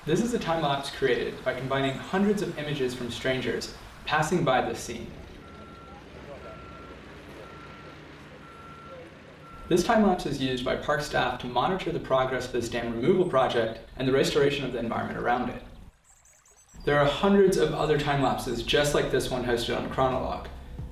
This is a time-lapse created by combining hundreds of images from strangers passing by this scene. This time-lapse is used by park staff to monitor the progress of this dam removal project and the restoration of the environment around it. There are hundreds of other time-lapses just like this one hosted on Chronolog.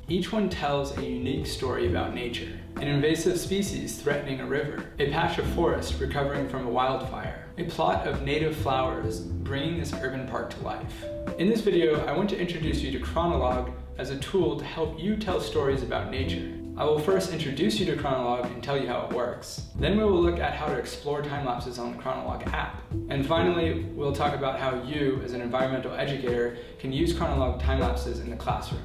Each one tells a unique story about nature, an invasive species threatening a river, a patch of forest recovering from a wildfire, a plot of native flowers bringing this urban park to life. In this video, I want to introduce you to Chronolog as a tool to help you tell stories about nature. I will first introduce you to Chronolog and tell you how it works. Then we will look at how to explore time-lapses on the Chronolog app. And finally, we'll talk about how you, as an environmental educator, can use Chronolog time-lapses in the classroom.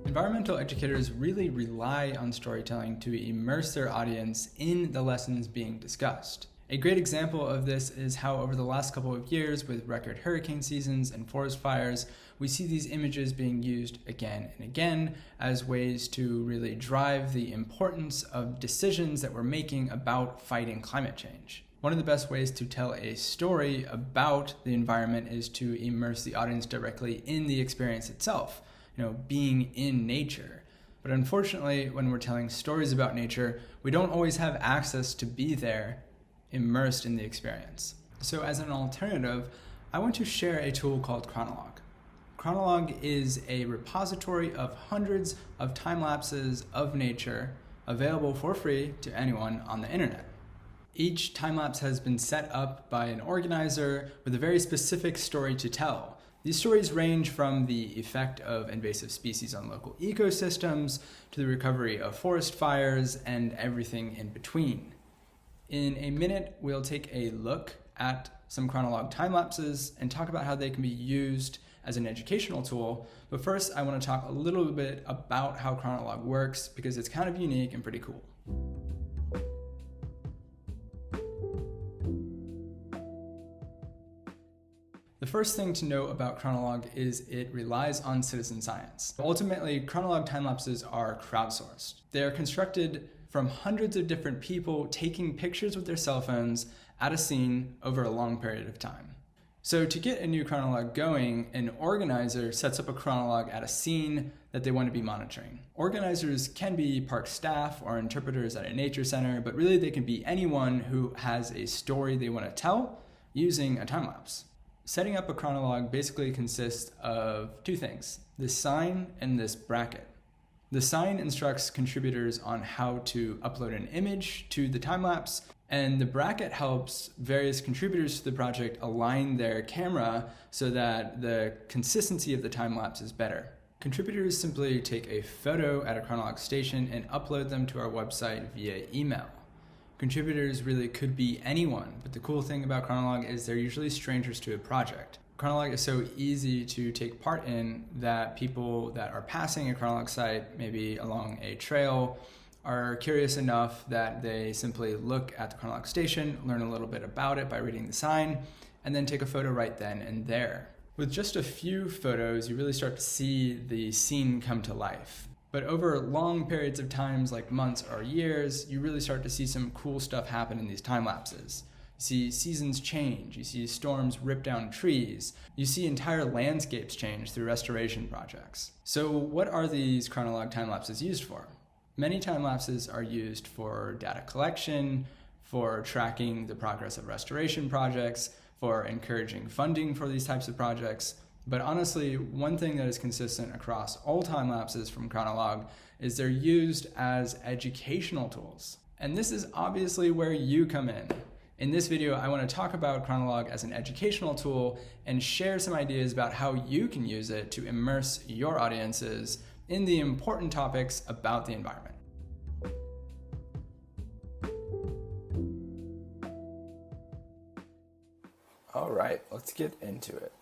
Environmental educators really rely on storytelling to immerse their audience in the lessons being discussed. A great example of this is how over the last couple of years with record hurricane seasons and forest fires, we see these images being used again and again as ways to really drive the importance of decisions that we're making about fighting climate change. One of the best ways to tell a story about the environment is to immerse the audience directly in the experience itself, being in nature. But unfortunately, when we're telling stories about nature, we don't always have access to be there, immersed in the experience. So as an alternative, I want to share a tool called Chronolog. Chronolog is a repository of hundreds of time lapses of nature available for free to anyone on the internet. Each time lapse has been set up by an organizer with a very specific story to tell. These stories range from the effect of invasive species on local ecosystems to the recovery of forest fires and everything in between. In a minute, we'll take a look at some Chronolog time-lapses and talk about how they can be used as an educational tool. But first, I want to talk a little bit about how Chronolog works because it's kind of unique and pretty cool. The first thing to know about Chronolog is it relies on citizen science. Ultimately, Chronolog time-lapses are crowdsourced. They're constructed from hundreds of different people taking pictures with their cell phones at a scene over a long period of time. So to get a new Chronolog going, an organizer sets up a Chronolog at a scene that they want to be monitoring. Organizers can be park staff or interpreters at a nature center, but really they can be anyone who has a story they want to tell using a time-lapse. Setting up a Chronolog basically consists of two things, this sign and this bracket. The sign instructs contributors on how to upload an image to the time-lapse, and the bracket helps various contributors to the project align their camera so that the consistency of the time-lapse is better. Contributors simply take a photo at a Chronolog station and upload them to our website via email. Contributors really could be anyone, but the cool thing about Chronolog is they're usually strangers to a project. Chronolog is so easy to take part in that people that are passing a Chronolog site, maybe along a trail, are curious enough that they simply look at the Chronolog station, learn a little bit about it by reading the sign, and then take a photo right then and there. With just a few photos, you really start to see the scene come to life. But over long periods of times, like months or years, you really start to see some cool stuff happen in these time lapses. You see seasons change, you see storms rip down trees, you see entire landscapes change through restoration projects. So what are these Chronolog time-lapses used for? Many time-lapses are used for data collection, for tracking the progress of restoration projects, for encouraging funding for these types of projects. But honestly, one thing that is consistent across all time-lapses from Chronolog is they're used as educational tools. And this is obviously where you come in. In this video, I want to talk about Chronolog as an educational tool and share some ideas about how you can use it to immerse your audiences in the important topics about the environment. All right, let's get into it.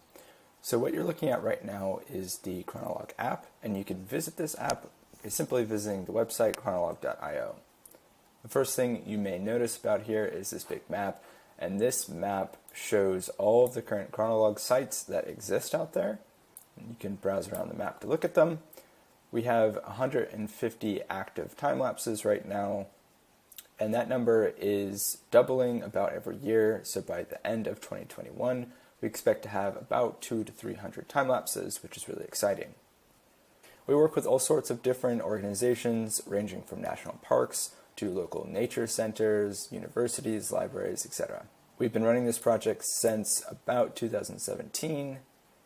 So what you're looking at right now is the Chronolog app, and you can visit this app by simply visiting the website chronolog.io. The first thing you may notice about here is this big map, and this map shows all of the current Chronolog sites that exist out there. And you can browse around the map to look at them. We have 150 active time lapses right now, and that number is doubling about every year. So by the end of 2021, we expect to have about 200 to 300 time lapses, which is really exciting. We work with all sorts of different organizations, ranging from national parks to local nature centers, universities, libraries, etc. We've been running this project since about 2017,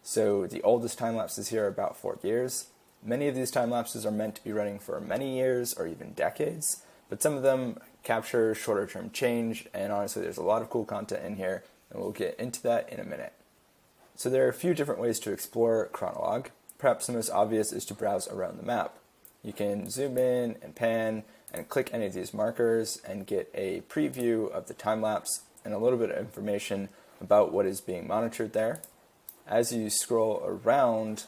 so the oldest time lapses here are about 4 years. Many of these time lapses are meant to be running for many years or even decades, but some of them capture shorter term change, and honestly there's a lot of cool content in here, and we'll get into that in a minute. So there are a few different ways to explore Chronolog. Perhaps the most obvious is to browse around the map. You can zoom in and pan and click any of these markers and get a preview of the time lapse and a little bit of information about what is being monitored there. As you scroll around,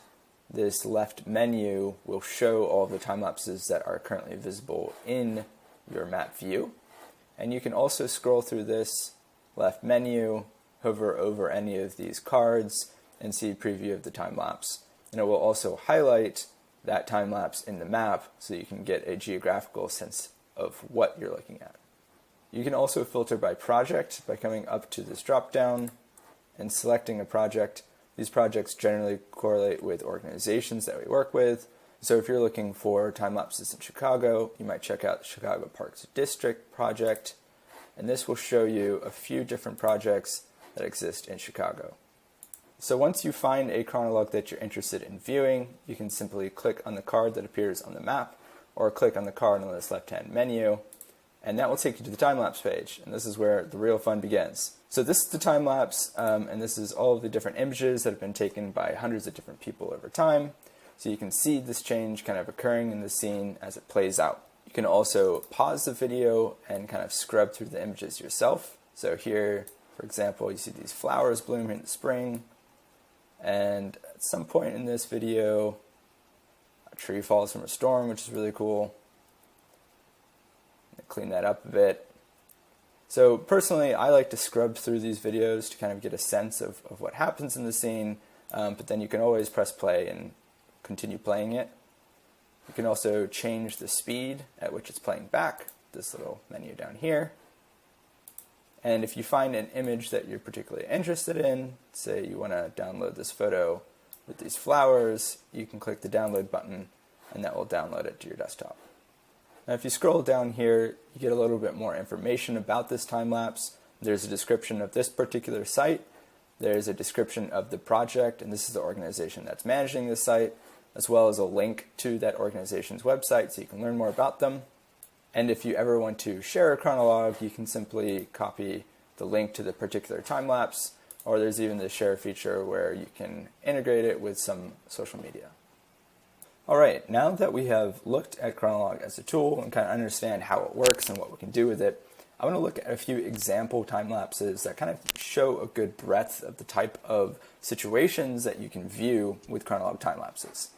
this left menu will show all of the time lapses that are currently visible in your map view. And you can also scroll through this left menu, hover over any of these cards, and see a preview of the time lapse. And it will also highlight that time lapse in the map so you can get a geographical sense of what you're looking at. You can also filter by project by coming up to this drop down and selecting a project. These projects generally correlate with organizations that we work with. So if you're looking for time lapses in Chicago, you might check out the Chicago Parks District project, and this will show you a few different projects that exist in Chicago. So once you find a chronolog that you're interested in viewing, you can simply click on the card that appears on the map, or click on the card on this left-hand menu, and that will take you to the time-lapse page, and this is where the real fun begins. So this is the time-lapse, and this is all of the different images that have been taken by hundreds of different people over time. So you can see this change kind of occurring in the scene as it plays out. You can also pause the video and kind of scrub through the images yourself. So here, for example, you see these flowers bloom in the spring, and at some point in this video, a tree falls from a storm, which is really cool. Clean that up a bit. So personally, I like to scrub through these videos to kind of get a sense of what happens in the scene, but then you can always press play and continue playing it. You can also change the speed at which it's playing back, this little menu down here. And if you find an image that you're particularly interested in, say you want to download this photo with these flowers, you can click the download button and that will download it to your desktop. Now if you scroll down here, you get a little bit more information about this time-lapse. There's a description of this particular site, there's a description of the project, and this is the organization that's managing this site, as well as a link to that organization's website so you can learn more about them. And if you ever want to share a chronolog, you can simply copy the link to the particular time-lapse, or there's even the share feature where you can integrate it with some social media. Alright, now that we have looked at Chronolog as a tool and kind of understand how it works and what we can do with it, I want to look at a few example time lapses that kind of show a good breadth of the type of situations that you can view with Chronolog time lapses.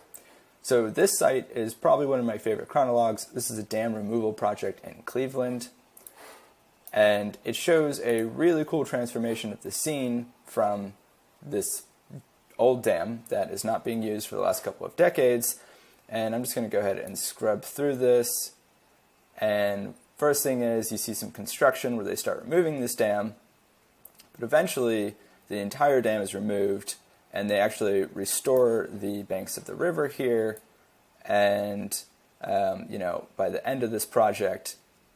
So this site is probably one of my favorite chronologs. This is a dam removal project in Cleveland, and it shows a really cool transformation of the scene from this old dam that is not being used for the last couple of decades. And I'm just going to go ahead and scrub through this. And first thing is you see some construction where they start removing this dam. But eventually the entire dam is removed and they actually restore the banks of the river here. And, by the end of this project,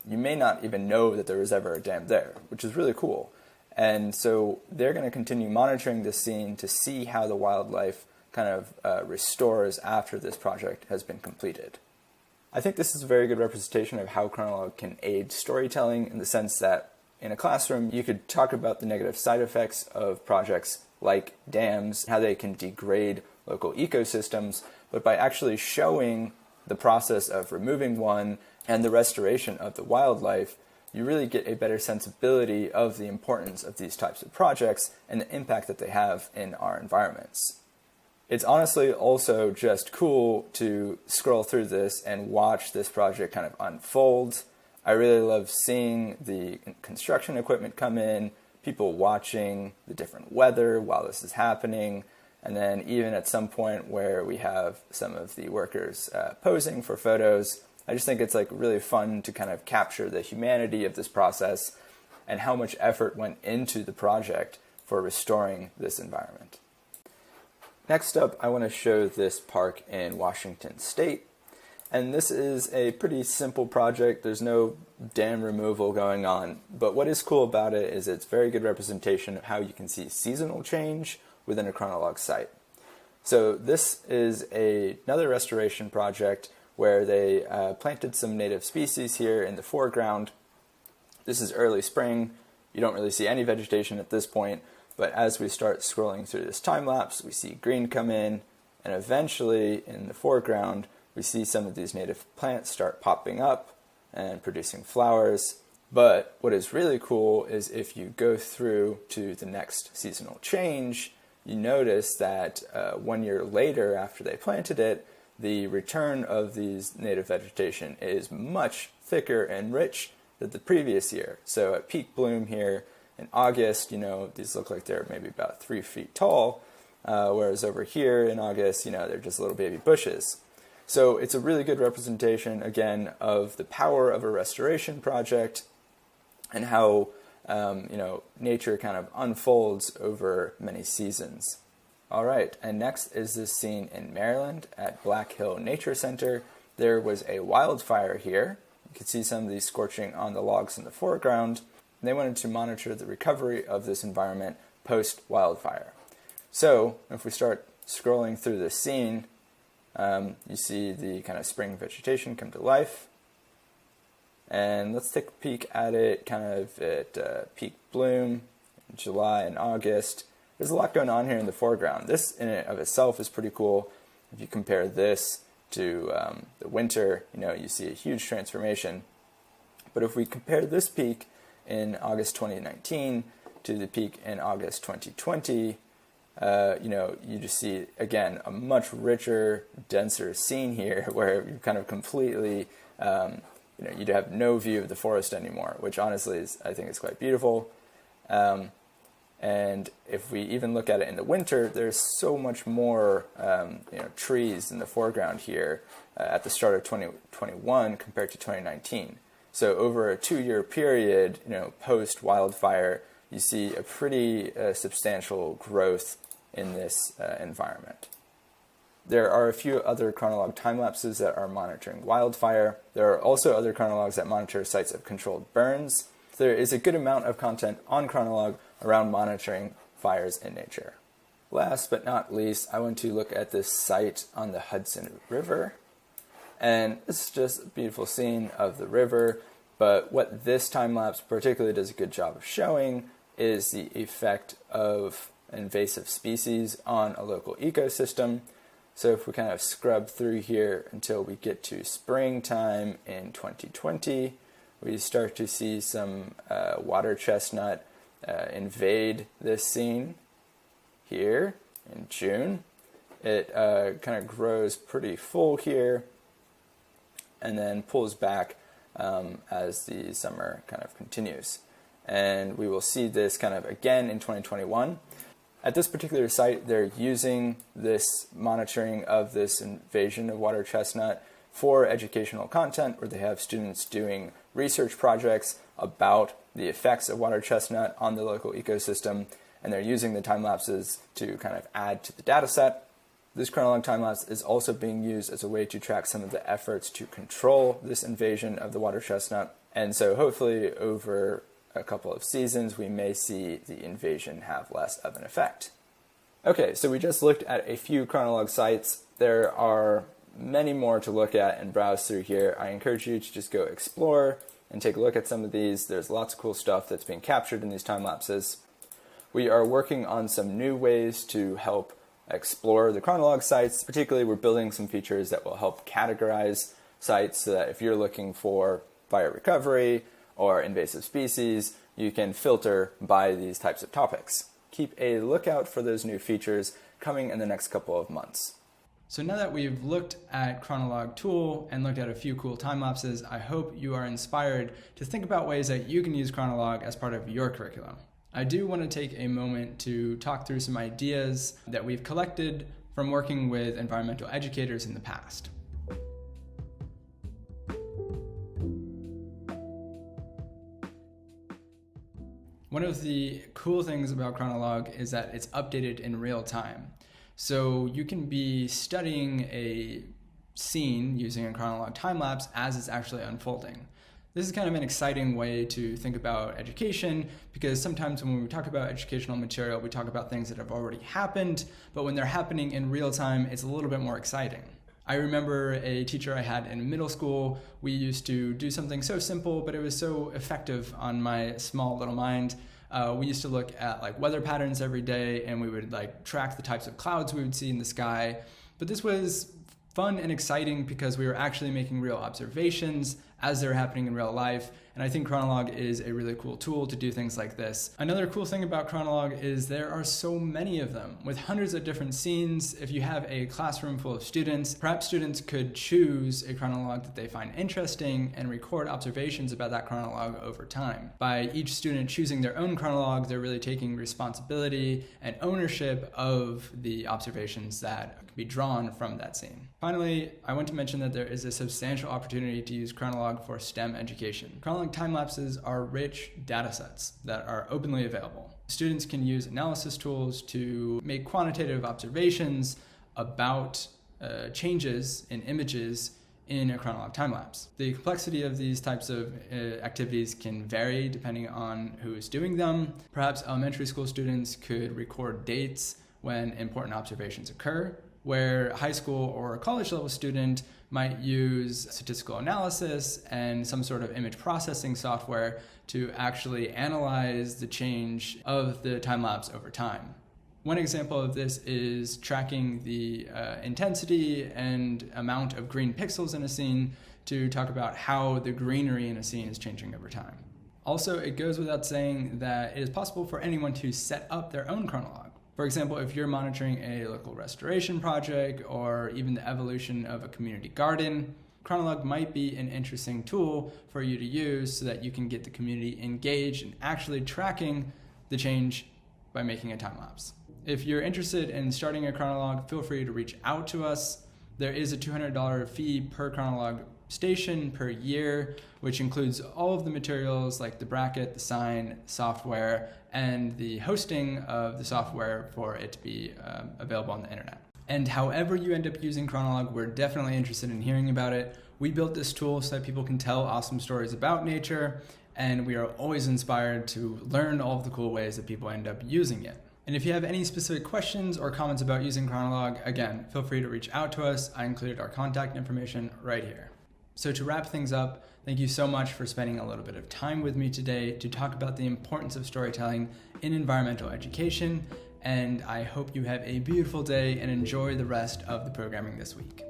you may not even know that there was ever a dam there, which is really cool. And so they're going to continue monitoring this scene to see how the wildlife kind of restores after this project has been completed. I think this is a very good representation of how Chronolog can aid storytelling in the sense that in a classroom you could talk about the negative side effects of projects like dams, how they can degrade local ecosystems, but by actually showing the process of removing one and the restoration of the wildlife, you really get a better sensibility of the importance of these types of projects and the impact that they have in our environments. It's honestly also just cool to scroll through this and watch this project kind of unfold. I really love seeing the construction equipment come in, people watching the different weather while this is happening, And then even at some point where we have some of the workers posing for photos, I just think it's like really fun to kind of capture the humanity of this process and how much effort went into the project for restoring this environment. Next up, I want to show this park in Washington State. And this is a pretty simple project. There's no dam removal going on. But what is cool about it is it's very good representation of how you can see seasonal change within a Chronolog site. So this is another restoration project where they planted some native species here in the foreground. This is early spring. You don't really see any vegetation at this point, but as we start scrolling through this time lapse, we see green come in, and eventually in the foreground, we see some of these native plants start popping up and producing flowers. But what is really cool is if you go through to the next seasonal change, you notice that 1 year later after they planted it, the return of these native vegetation is much thicker and rich than the previous year. So at peak bloom here in August, these look like they're maybe about 3 feet tall, whereas over here in August, they're just little baby bushes. So it's a really good representation, again, of the power of a restoration project and how, nature kind of unfolds over many seasons. All right, and next is this scene in Maryland at Black Hill Nature Center. There was a wildfire here. You can see some of these scorching on the logs in the foreground. They wanted to monitor the recovery of this environment post-wildfire. So if we start scrolling through this scene, you see the kind of spring vegetation come to life. And let's take a peek at it kind of at peak bloom in July and August. There's a lot going on here in the foreground. This in and of itself is pretty cool. If you compare this to the winter, you see a huge transformation. But if we compare this peak in August 2019 to the peak in August 2020, you just see, again, a much richer, denser scene here where you kind of completely, you'd have no view of the forest anymore, which honestly I think is quite beautiful. And if we even look at it in the winter, there's so much more, trees in the foreground here at the start of 2021 compared to 2019. So over a 2-year period, post-wildfire, you see a pretty substantial growth in this environment. There are a few other Chronolog time lapses that are monitoring wildfire. There are also other Chronologs that monitor sites of controlled burns. There is a good amount of content on Chronolog around monitoring fires in nature. Last but not least, I want to look at this site on the Hudson River. And this is just a beautiful scene of the river, but what this time-lapse particularly does a good job of showing is the effect of invasive species on a local ecosystem. So if we kind of scrub through here until we get to springtime in 2020, we start to see some water chestnut invade this scene here in June. It kind of grows pretty full here and then pulls back as the summer kind of continues. And we will see this kind of again in 2021. At this particular site, they're using this monitoring of this invasion of water chestnut for educational content, where they have students doing research projects about the effects of water chestnut on the local ecosystem, and they're using the time lapses to kind of add to the data set. This Chronolog time-lapse is also being used as a way to track some of the efforts to control this invasion of the water chestnut. And so hopefully over a couple of seasons, we may see the invasion have less of an effect. Okay, so we just looked at a few Chronolog sites. There are many more to look at and browse through here. I encourage you to just go explore and take a look at some of these. There's lots of cool stuff that's being captured in these time lapses. We are working on some new ways to help explore the Chronolog sites. Particularly, we're building some features that will help categorize sites so that if you're looking for fire recovery or invasive species, you can filter by these types of topics. Keep a lookout for those new features coming in the next couple of months. So now that we've looked at Chronolog tool and looked at a few cool time lapses, I hope you are inspired to think about ways that you can use Chronolog as part of your curriculum. I do want to take a moment to talk through some ideas that we've collected from working with environmental educators in the past. One of the cool things about Chronolog is that it's updated in real time. So you can be studying a scene using a Chronolog time-lapse as it's actually unfolding. This is kind of an exciting way to think about education, because sometimes when we talk about educational material, we talk about things that have already happened, but when they're happening in real time, it's a little bit more exciting. I remember a teacher I had in middle school. We used to do something so simple, but it was so effective on my small little mind. We used to look at weather patterns every day, and we would track the types of clouds we would see in the sky. But this was fun and exciting because we were actually making real observations as they're happening in real life. And I think Chronolog is a really cool tool to do things like this. Another cool thing about Chronolog is there are so many of them with hundreds of different scenes. If you have a classroom full of students, perhaps students could choose a chronolog that they find interesting and record observations about that chronolog over time. By each student choosing their own chronolog, they're really taking responsibility and ownership of the observations that can be drawn from that scene. Finally, I want to mention that there is a substantial opportunity to use Chronolog for STEM education. Chronolog time-lapses are rich data sets that are openly available. Students can use analysis tools to make quantitative observations about changes in images in a Chronolog time-lapse. The complexity of these types of activities can vary depending on who is doing them. Perhaps elementary school students could record dates when important observations occur, where a high school or a college level student might use statistical analysis and some sort of image processing software to actually analyze the change of the time-lapse over time. One example of this is tracking the intensity and amount of green pixels in a scene to talk about how the greenery in a scene is changing over time. Also, it goes without saying that it is possible for anyone to set up their own chronolog. For example, if you're monitoring a local restoration project or even the evolution of a community garden, Chronolog might be an interesting tool for you to use so that you can get the community engaged in actually tracking the change by making a time-lapse. If you're interested in starting a Chronolog, feel free to reach out to us. There is a $200 fee per Chronolog station per year, which includes all of the materials like the bracket, the sign, software, and the hosting of the software for it to be available on the internet. And however you end up using Chronolog, we're definitely interested in hearing about it. We built this tool so that people can tell awesome stories about nature, and we are always inspired to learn all of the cool ways that people end up using it. And if you have any specific questions or comments about using Chronolog, again, feel free to reach out to us. I included our contact information right here. So to wrap things up, thank you so much for spending a little bit of time with me today to talk about the importance of storytelling in environmental education, and I hope you have a beautiful day and enjoy the rest of the programming this week.